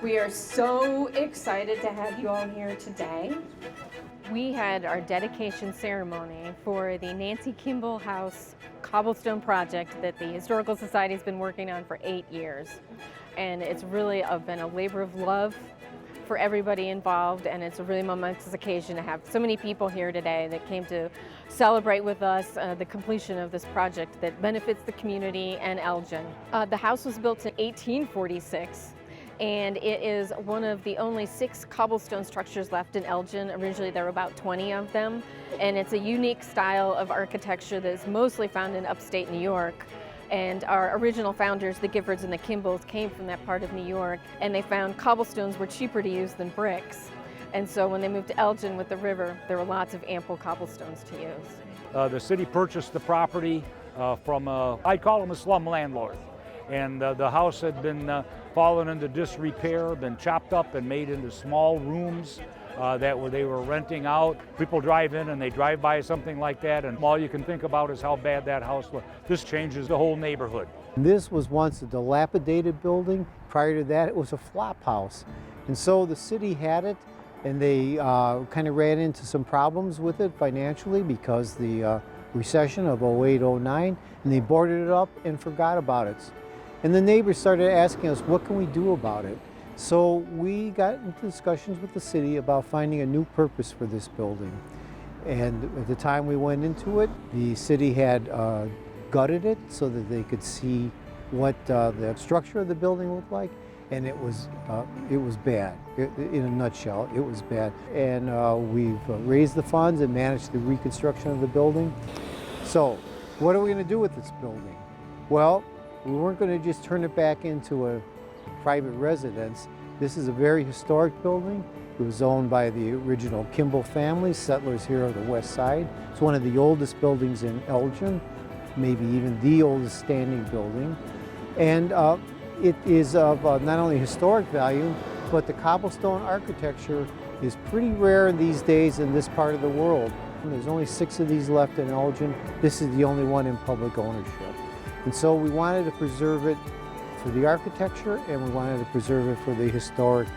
We are so excited to have you all here today. We had our dedication ceremony for the Nancy Kimball House Cobblestone project that the Historical Society has been working on for 8 years. And it's really been a labor of love for everybody involved, and it's a really momentous occasion to have so many people here today that came to celebrate with us the completion of this project that benefits the community and Elgin. The house was built in 1846. And it is one of the only 6 cobblestone structures left in Elgin. Originally there were about 20 of them, and it's a unique style of architecture that is mostly found in upstate New York. And our original founders, the Giffords and the Kimballs, came from that part of New York, and they found cobblestones were cheaper to use than bricks. And so when they moved to Elgin with the river, there were lots of ample cobblestones to use. The city purchased the property from, I'd call him a slum landlord. And the house had been fallen into disrepair, been chopped up and made into small rooms that they were renting out. People drive in and they drive by something like that, and all you can think about is how bad that house looked. This changes the whole neighborhood. This was once a dilapidated building. Prior to that, it was a flop house. And so the city had it, and they kind of ran into some problems with it financially because the recession of 08-09, and they boarded it up and forgot about it. And the neighbors started asking us, what can we do about it? So we got into discussions with the city about finding a new purpose for this building. And at the time we went into it, the city had gutted it so that they could see what the structure of the building looked like. And it was bad. In a nutshell, it was bad. And we've raised the funds and managed the reconstruction of the building. So what are we going to do with this building? Well, we weren't going to just turn it back into a private residence. This is a very historic building. It was owned by the original Kimball family, settlers here on the west side. It's one of the oldest buildings in Elgin, maybe even the oldest standing building. And it is of not only historic value, but the cobblestone architecture is pretty rare these days in this part of the world. And there's only 6 of these left in Elgin. This is the only one in public ownership. And so we wanted to preserve it for the architecture, and we wanted to preserve it for the historic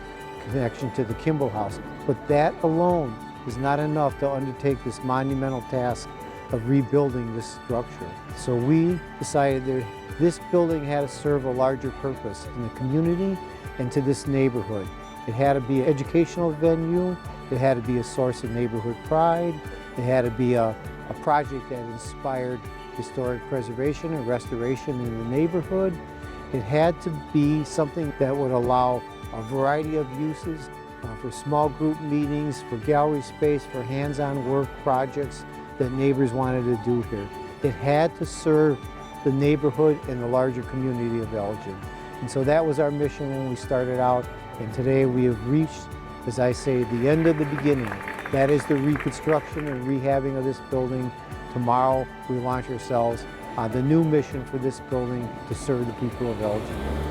connection to the Kimball House. But that alone is not enough to undertake this monumental task of rebuilding this structure. So we decided that this building had to serve a larger purpose in the community and to this neighborhood. It had to be an educational venue, it had to be a source of neighborhood pride, it had to be a project that inspired historic preservation and restoration in the neighborhood. It had to be something that would allow a variety of uses for small group meetings, for gallery space, for hands-on work projects that neighbors wanted to do here. It had to serve the neighborhood and the larger community of Elgin. And so that was our mission when we started out, and today we have reached, as I say, the end of the beginning. That is the reconstruction and rehabbing of this building. Tomorrow we launch ourselves on the new mission for this building to serve the people of Elgin.